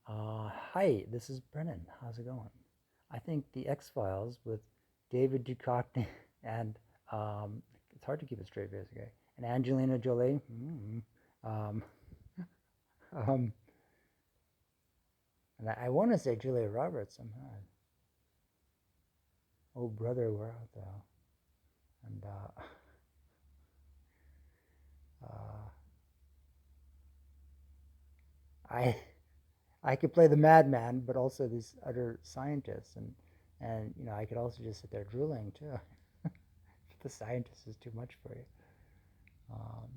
Hi, this is Brennan. How's it going? I think the X-Files with David Duchovny and um, it's hard to keep a straight face, okay? And Angelina Jolie. Um, um, and I want to say Julia Roberts somehow. Oh, brother, where art thou? And uh, I I could play the madman, but also these utter scientists, and I could also just sit there drooling too. If the scientist is too much for you. Um,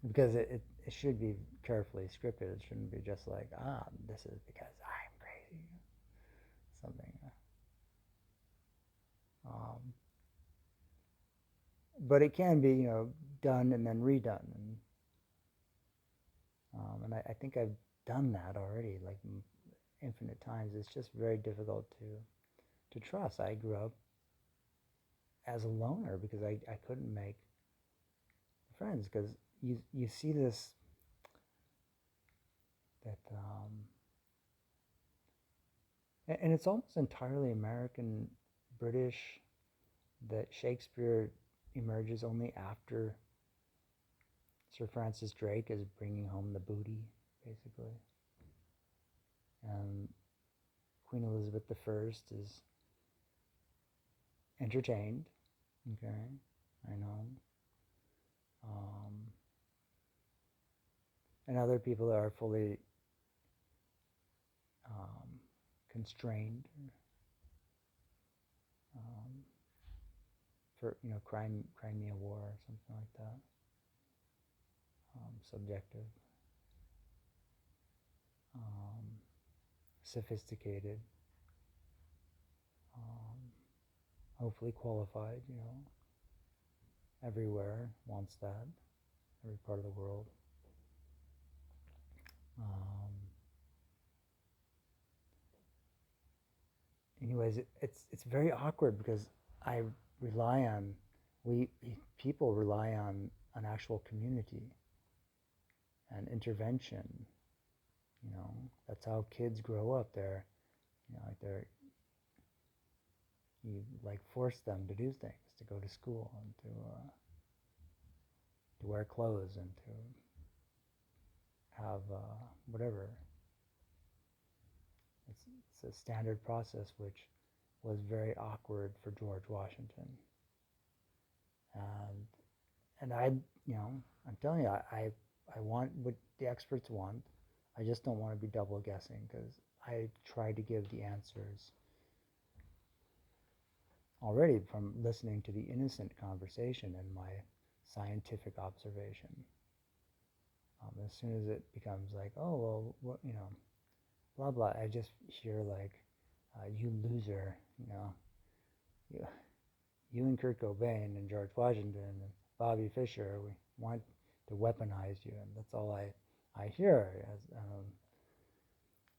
because it should be carefully scripted. It shouldn't be just like, this is because I'm crazy, something. Um, but it can be, done and then redone, and I think I've done that already, like infinite times. It's just very difficult to trust. I grew up as a loner because I couldn't make friends because you see this that and it's almost entirely American British that Shakespeare emerges only after Sir Francis Drake is bringing home the booty, basically. And Queen Elizabeth I is entertained. Okay, I know. Um, and other people are fully um, constrained um, for Crimea War or something like that. Subjective, um, sophisticated, um, hopefully qualified. Everywhere wants that. Every part of the world. Um, Anyways, it's very awkward because I rely on we people rely on an actual community and intervention. That's how kids grow up. Like you like force them to do things, to go to school and to wear clothes and to have whatever. It's a standard process which was very awkward for George Washington. And I'm telling you, I want what the experts want. I just don't want to be double guessing because I try to give the answers already from listening to the innocent conversation and my scientific observation. As soon as it becomes like, oh well, what blah blah, I just hear like, you loser, you, you and Kurt Cobain and George Washington and Bobby Fischer, we want to weaponize you, and that's all I hear as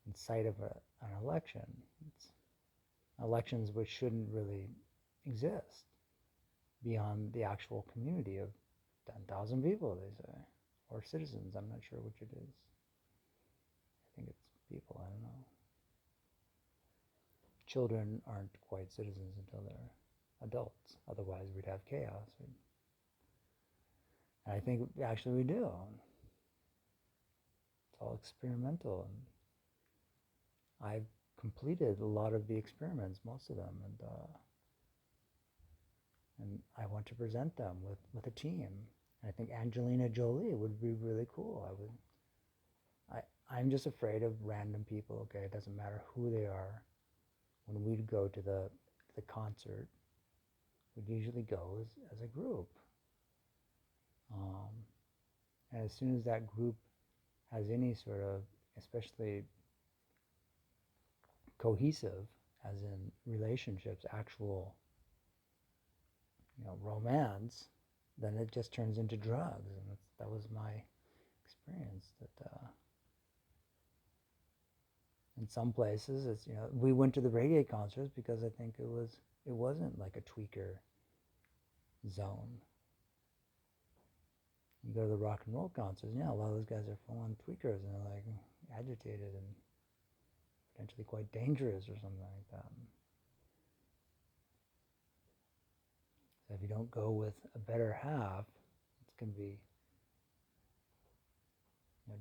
in sight of an election. It's elections which shouldn't really exist beyond the actual community of 10,000 people, they say, or citizens. I'm not sure which it is. I think it's people. I don't know. Children aren't quite citizens until they're adults. Otherwise, we'd have chaos. And I think actually we do. It's all experimental, and I've completed a lot of the experiments, most of them, and I want to present them with a team. And I think Angelina Jolie would be really cool. I'm just afraid of random people. Okay, it doesn't matter who they are. When we'd go to the concert, we'd usually go as a group. Um, and as soon as that group has any sort of, especially cohesive, as in relationships, actual, romance, then it just turns into drugs, and that was my experience. That in some places, it's we went to the reggae concerts because I think it wasn't like a tweaker zone. You go to the rock and roll concerts, yeah, a lot of those guys are full-on tweakers and they're like agitated and potentially quite dangerous or something like that. So if you don't go with a better half, it's going to be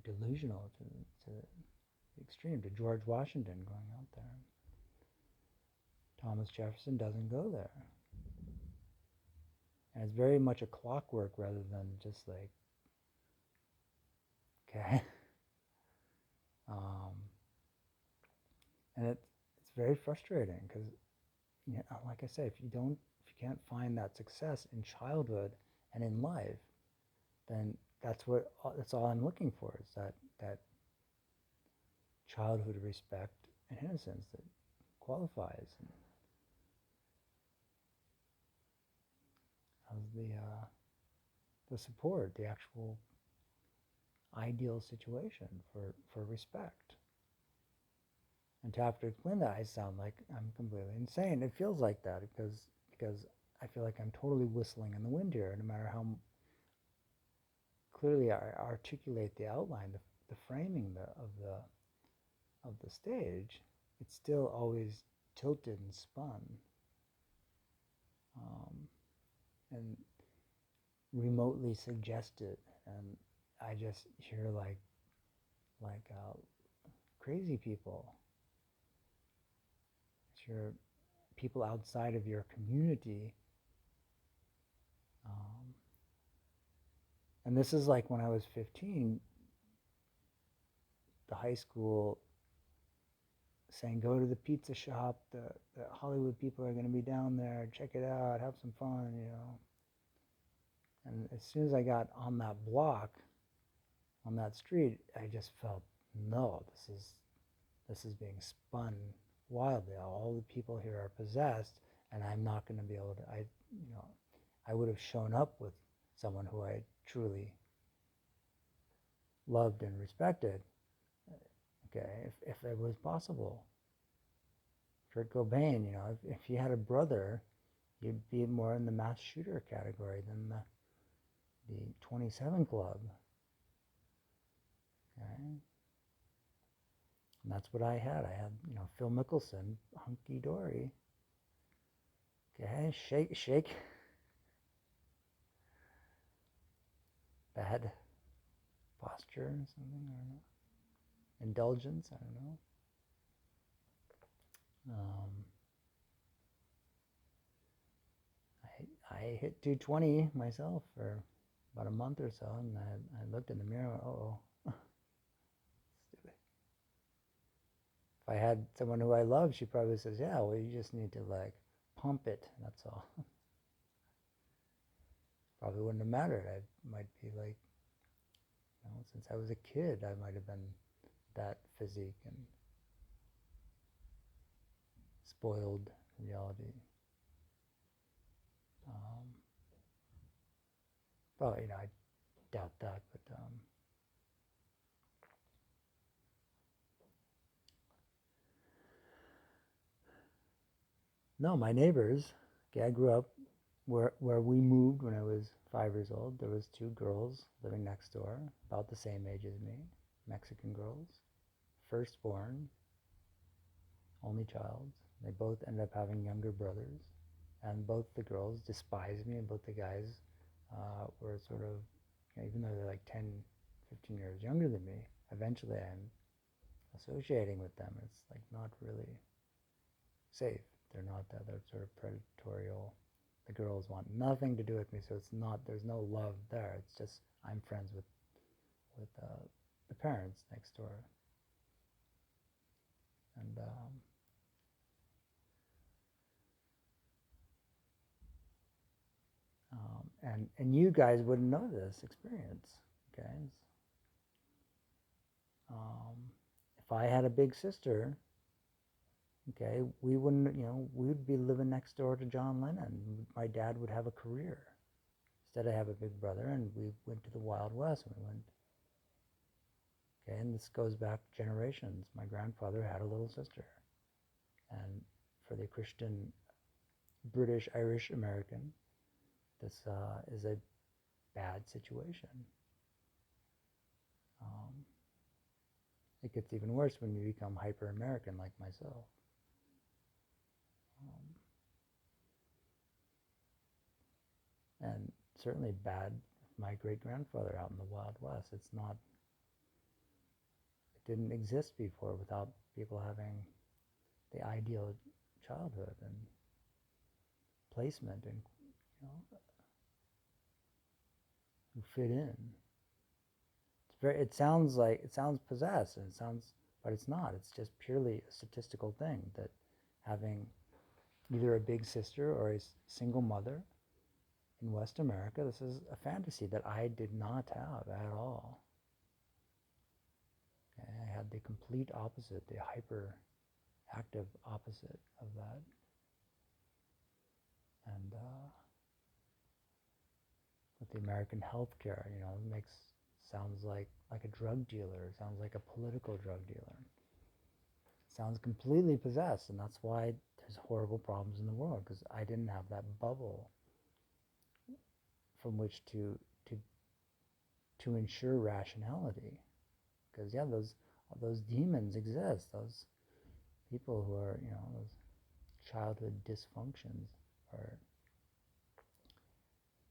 delusional to the extreme, to George Washington going out there. Thomas Jefferson doesn't go there. And it's very much a clockwork rather than just like, okay. And it's very frustrating because, like I say, if you can't find that success in childhood and in life, then that's all I'm looking for, is that childhood respect and innocence that qualifies as the support, the actual ideal situation for respect. And to have to explain that, I sound like I'm completely insane. It feels like that because I feel like I'm totally whistling in the wind here. No matter how clearly I articulate the outline, the framing of the stage, it's still always tilted and spun, and remotely suggested, and I just hear like crazy people. Hear people outside of your community, and this is like when I was 15, the high school saying, go to the pizza shop, the Hollywood people are going to be down there, check it out, have some fun, And as soon as I got on that block, on that street, I just felt, no, this is being spun wildly. All the people here are possessed, and I'm not going to be able to, I would have shown up with someone who I truly loved and respected, okay, if it was possible. Kurt Cobain, if he had a brother, you'd be more in the mass shooter category than the 27 Club. Okay? And that's what I had. I had, Phil Mickelson, hunky-dory. Okay, shake. Bad posture or something, I don't know. Indulgence, I don't know. I hit 220 myself for about a month or so, and I looked in the mirror and went, uh-oh. Stupid. If I had someone who I love, she probably says, yeah, well, you just need to like pump it, that's all. Probably wouldn't have mattered. I might be like, since I was a kid, I might have been that physique and spoiled reality. Well, I doubt that, but no, my neighbors. Okay, I grew up where we moved when I was 5 years old. There was 2 girls living next door, about the same age as me, Mexican girls, firstborn, only child. They both ended up having younger brothers, and both the girls despised me, and both the guys were sort of, even though they're like 10, 15 years younger than me, eventually I'm associating with them. It's like not really safe. They're not that. They're sort of predatorial. The girls want nothing to do with me, so it's not. There's no love there. It's just I'm friends with the parents next door, and you guys wouldn't know this experience, okay? If I had a big sister, okay, we wouldn't, we'd be living next door to John Lennon. My dad would have a career. Instead, I have a big brother, and we went to the Wild West. Okay, and this goes back generations. My grandfather had a little sister, and for the Christian, British, Irish American, this is a bad situation. Um, it gets even worse when you become hyper-American like myself. And certainly bad my great-grandfather out in the Wild West. It's not, it didn't exist before without people having the ideal childhood and placement and, you know, who fit in. It's very, it sounds possessed and it sounds, but it's not. It's just purely a statistical thing that having either a big sister or a single mother in West America, this is a fantasy that I did not have at all. I had the complete opposite, the hyperactive opposite of that. And with the American healthcare, you know, it sounds like a drug dealer. It sounds like a political drug dealer. It sounds completely possessed, and that's why there's horrible problems in the world, because I didn't have that bubble from which to ensure rationality. Because yeah, those demons exist. Those people who are, you know, those childhood dysfunctions or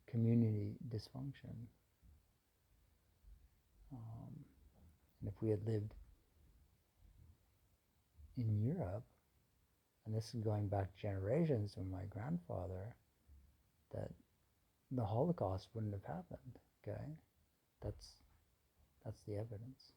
community dysfunction. And if we had lived in Europe, and this is going back generations from my grandfather, that the Holocaust wouldn't have happened. Okay, that's the evidence.